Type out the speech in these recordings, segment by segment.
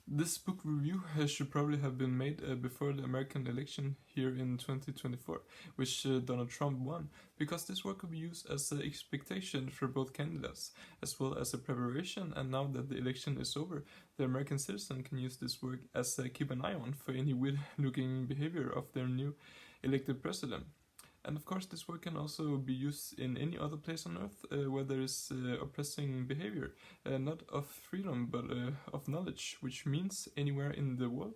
This book review should probably have been made before the American election here in 2024, which Donald Trump won, because this work could be used as an expectation for both candidates, as well as a preparation, and now that the election is over, the American citizen can use this work as a keep an eye on for any weird-looking behavior of their new elected president. And of course, this work can also be used in any other place on earth where there is oppressing behavior, not of freedom but of knowledge, which means anywhere in the world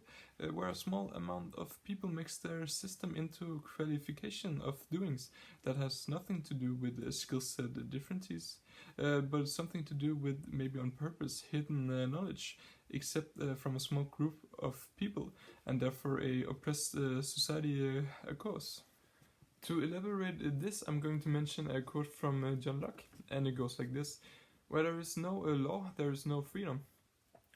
where a small amount of people makes their system into qualification of doings that has nothing to do with skill set differences, but something to do with maybe on purpose hidden knowledge, except from a small group of people, and therefore a oppressed society a cause. To elaborate this, I'm going to mention a quote from John Locke, and it goes like this: "Where there is no law, there is no freedom.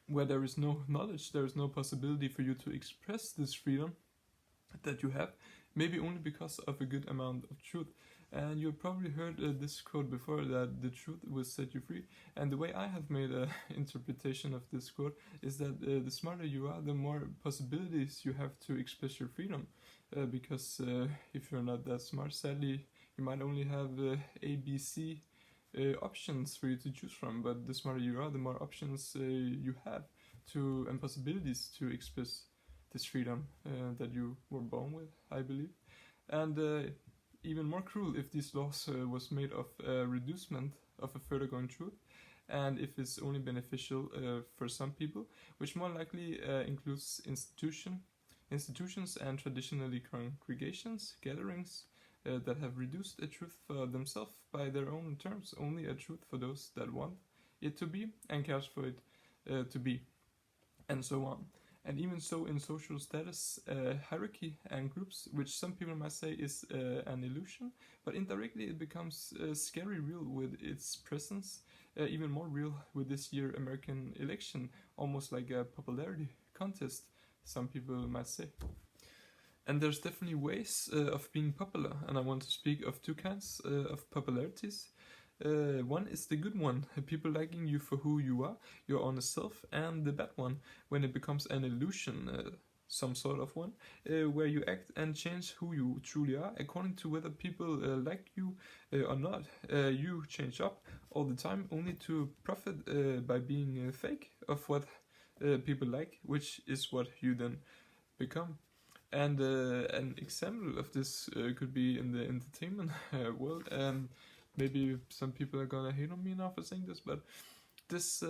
Where there is no knowledge, there is no possibility for you to express this freedom that you have, maybe only because of a good amount of truth." And you've probably heard this quote before, that the truth will set you free. And the way I have made an interpretation of this quote is that the smarter you are, the more possibilities you have to express your freedom. Because if you're not that smart, sadly, you might only have A, B, C options for you to choose from. But the smarter you are, the more options you have to and possibilities to express this freedom that you were born with, I believe. And even more cruel if these laws was made of reducement of a further going truth, and if it's only beneficial for some people, which more likely includes institutions and traditionally congregations, gatherings that have reduced a truth for themselves by their own terms, only a truth for those that want it to be and cares for it to be, and so on. And even so, in social status hierarchy and groups, which some people might say is an illusion, but indirectly it becomes scary real with its presence, even more real with this year American election, almost like a popularity contest, some people might say. And there's definitely ways of being popular, and I want to speak of two kinds of popularities. One is the good one, people liking you for who you are, your honest self, and the bad one, when it becomes an illusion, some sort of one, where you act and change who you truly are according to whether people like you or not. You change up all the time only to profit by being fake of what people like, which is what you then become. And an example of this could be in the entertainment world, and maybe some people are gonna hate on me now for saying this, but this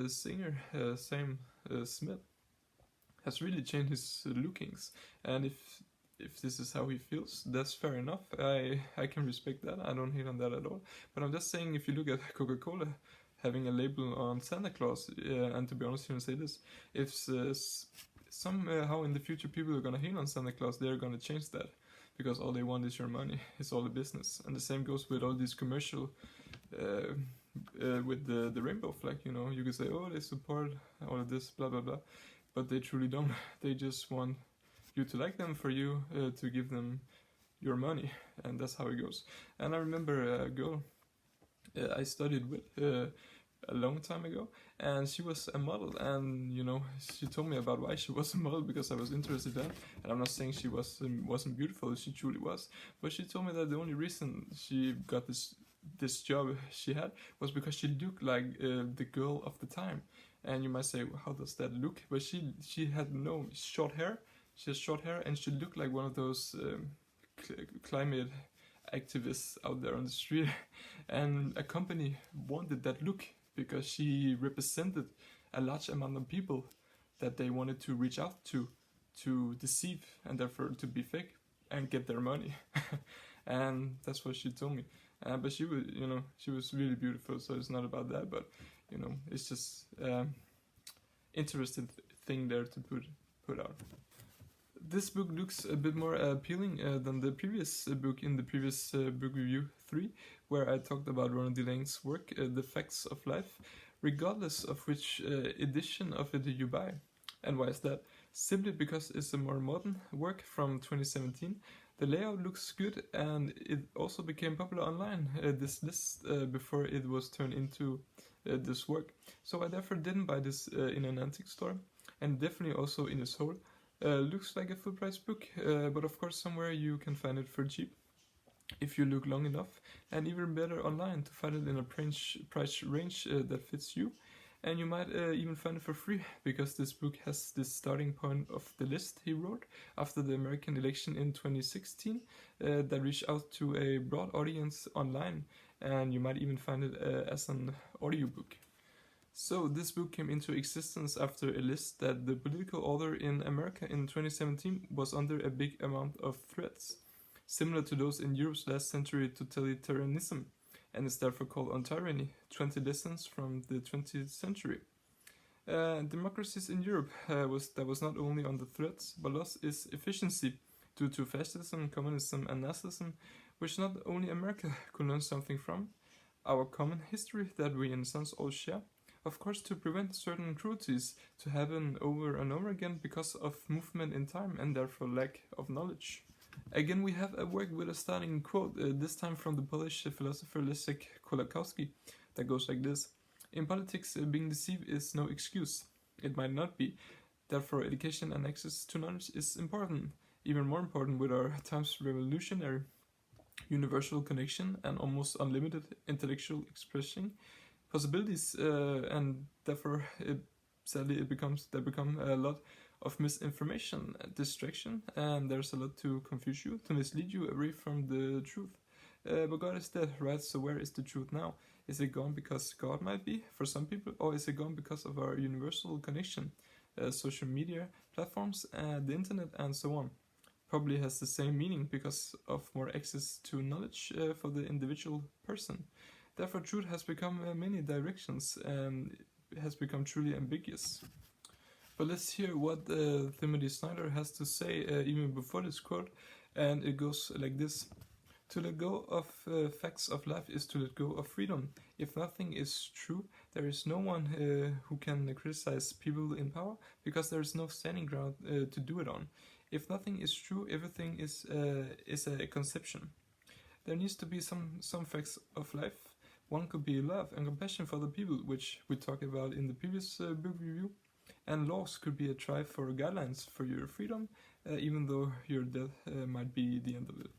singer, Sam Smith, has really changed his lookings, and if this is how he feels, that's fair enough. I can respect that. I don't hate on that at all. But I'm just saying, if you look at Coca-Cola having a label on Santa Claus, and to be honest here and say this, if somehow in the future people are gonna hate on Santa Claus, they're gonna change that, because all they want is your money. It's all the business. And the same goes with all these commercial with the rainbow flag, you know. You could say, oh, they support all of this, blah blah blah, but they truly don't. They just want you to like them for you to give them your money, and that's how it goes. And I remember a girl I studied with a long time ago, and she was a model, and you know, she told me about why she was a model, because I was interested in, and I'm not saying she wasn't beautiful, she truly was, but she told me that the only reason she got this job she had was because she looked like the girl of the time. And you might say, well, how does that look? But she had no short hair. She has short hair, and she looked like one of those climate activists out there on the street. And a company wanted that look because she represented a large amount of people that they wanted to reach out to deceive, and therefore to be fake and get their money. And that's what she told me. But she was, you know, she was really beautiful, so it's not about that, but you know, it's just interesting thing there to put out. This book looks a bit more appealing than the previous book in the previous book review 3, where I talked about Ronald D. Lang's work, The Facts of Life, regardless of which edition of it you buy. And why is that? Simply because it's a more modern work from 2017. The layout looks good, and it also became popular online, this list, before it was turned into this work. So I therefore didn't buy this in an antique store. and definitely also in its whole. Looks like a full price book, but of course somewhere you can find it for cheap if you look long enough, and even better online to find it in a price range that fits you. And you might even find it for free, because this book has this starting point of the list he wrote after the American election in 2016 that reached out to a broad audience online, and you might even find it as an audiobook. So this book came into existence after a list that the political order in America in 2017 was under a big amount of threats, similar to those in Europe's last century totalitarianism, and is therefore called On Tyranny, 20 Lessons from the 20th Century. Democracies in Europe was not only under threats, but lost its efficiency due to fascism, communism, and Nazism, which not only America could learn something from, our common history that we in a sense all share, of course to prevent certain cruelties to happen over and over again because of movement in time and therefore lack of knowledge. Again, we have a work with a starting quote, this time from the Polish philosopher Leszek Kolakowski, that goes like this: "In politics, being deceived is no excuse. It might not be. Therefore, education and access to knowledge is important, even more important with our time's revolutionary, universal connection and almost unlimited intellectual expression possibilities, and therefore, sadly, there become a lot of misinformation, distraction, and there's a lot to confuse you, to mislead you away from the truth. But God is dead, right? So where is the truth now? Is it gone because God might be, for some people, or is it gone because of our universal connection, social media platforms, the internet, and so on? Probably has the same meaning because of more access to knowledge for the individual person. Therefore, truth has become many directions and has become truly ambiguous." But let's hear what Timothy Snyder has to say even before this quote, and it goes like this: "To let go of facts of life is to let go of freedom. If nothing is true, there is no one who can criticize people in power, because there is no standing ground to do it on. If nothing is true, everything is a conception. There needs to be some facts of life. One could be love and compassion for the people, which we talked about in the previous book review. And laws could be a try for guidelines for your freedom, even though your death might be the end of it."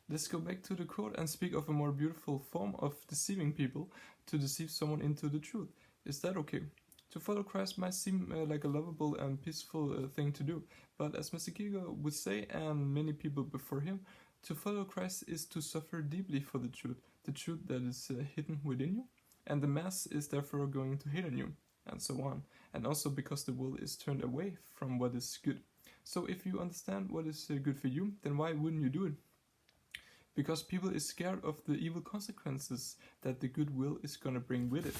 Let's go back to the quote and speak of a more beautiful form of deceiving people, to deceive someone into the truth. Is that okay? To follow Christ might seem like a lovable and peaceful thing to do, but as Mr. Kierkegaard would say, and many people before him, to follow Christ is to suffer deeply for the truth that is hidden within you, and the mass is therefore going to hate on you, and so on, and also because the will is turned away from what is good. So if you understand what is good for you, then why wouldn't you do it? Because people is scared of the evil consequences that the good will is gonna bring with it.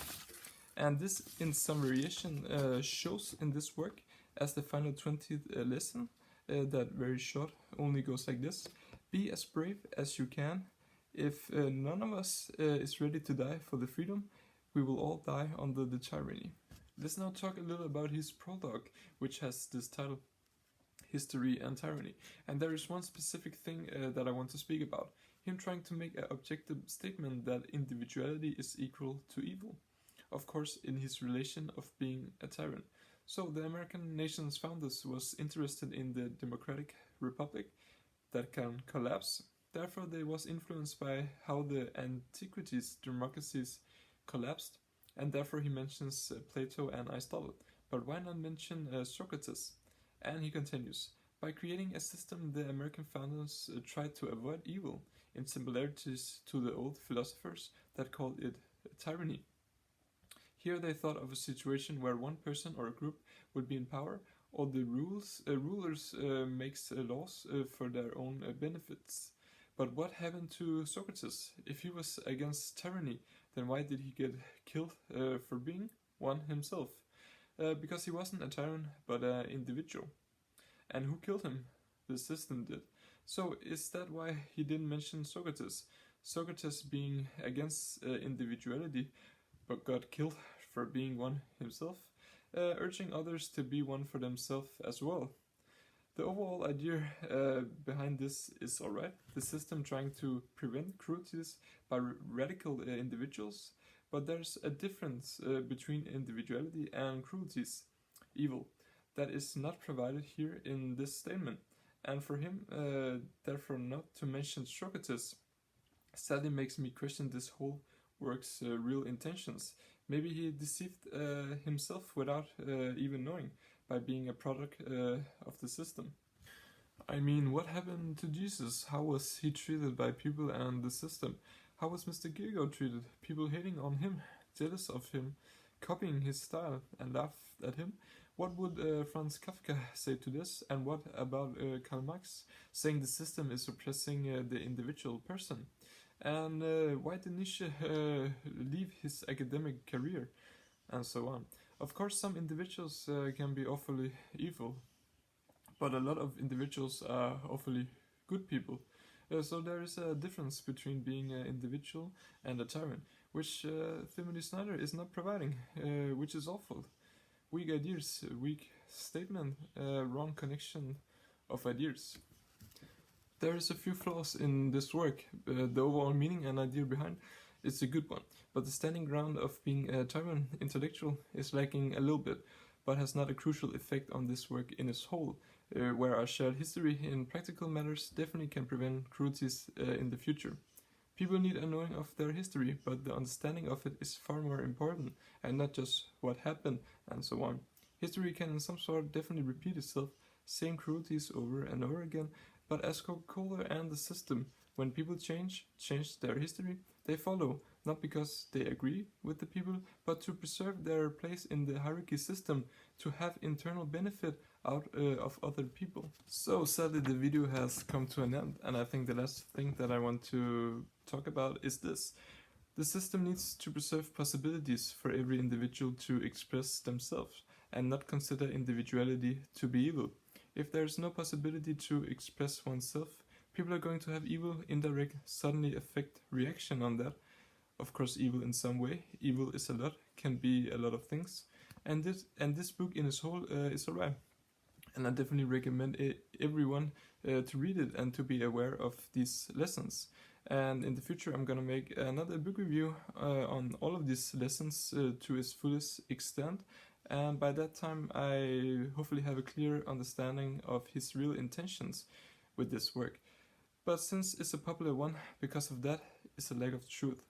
And this, in some variation, shows in this work as the final 20th lesson, that very short, only goes like this: "Be as brave as you can. If none of us is ready to die for the freedom, we will all die under the tyranny." Let's now talk a little about his prologue, which has this title, History and Tyranny. And there is one specific thing that I want to speak about. Him trying to make an objective statement that individuality is equal to evil. Of course, in his relation of being a tyrant. So the American nation's founders was interested in the democratic republic that can collapse. Therefore, they was influenced by how the antiquities democracies collapsed, and therefore he mentions Plato and Aristotle. But why not mention Socrates? And he continues: "By creating a system, the American founders tried to avoid evil, in similarities to the old philosophers that called it tyranny. Here they thought of a situation where one person or a group would be in power. All the rulers makes laws for their own benefits. But what happened to Socrates? If he was against tyranny, then why did he get killed for being one himself? Because he wasn't a tyrant, but an individual. And who killed him? The system did. So is that why he didn't mention Socrates? Socrates being against individuality, but got killed for being one himself, urging others to be one for themselves as well. The overall idea behind this is alright, the system trying to prevent cruelties by radical individuals, but there's a difference between individuality and cruelties, evil. that is not provided here in this statement, and for him, therefore not to mention Socrates, sadly makes me question this whole work's real intentions. Maybe he deceived himself without even knowing, by being a product of the system. I mean, what happened to Jesus? How was he treated by people and the system? How was Mr. Gilgo treated? People hating on him, jealous of him, copying his style, and laughed at him? What would Franz Kafka say to this? And what about Karl Marx, saying the system is oppressing the individual person? And why did Nietzsche leave his academic career? And so on. Of course, some individuals can be awfully evil, but a lot of individuals are awfully good people. So there is a difference between being an individual and a tyrant, which Snyder is not providing, which is awful. Weak ideas, weak statement, wrong connection of ideas. There is a few flaws in this work. The overall meaning and idea behind it's a good one, but the standing ground of being a tyrant intellectual is lacking a little bit, but has not a crucial effect on this work in its whole, where our shared history in practical matters definitely can prevent cruelties in the future. People need a knowing of their history, but the understanding of it is far more important, and not just what happened, and so on. History can in some sort definitely repeat itself, same cruelties over and over again, but as Coca-Cola and the system, when people change their history, they follow, not because they agree with the people, but to preserve their place in the hierarchy system, to have internal benefit out of other people. So sadly the video has come to an end, and I think the last thing that I want to talk about is this. The system needs to preserve possibilities for every individual to express themselves, and not consider individuality to be evil. If there is no possibility to express oneself, people are going to have evil indirect suddenly affect reaction on that. Of course, evil in some way. Evil is a lot, can be a lot of things, and this book in its whole is alright. And I definitely recommend everyone to read it and to be aware of these lessons. And in the future, I'm gonna make another book review on all of these lessons to its fullest extent. And by that time, I hopefully have a clear understanding of his real intentions with this work. But since it's a popular one, because of that, it's a lack of truth.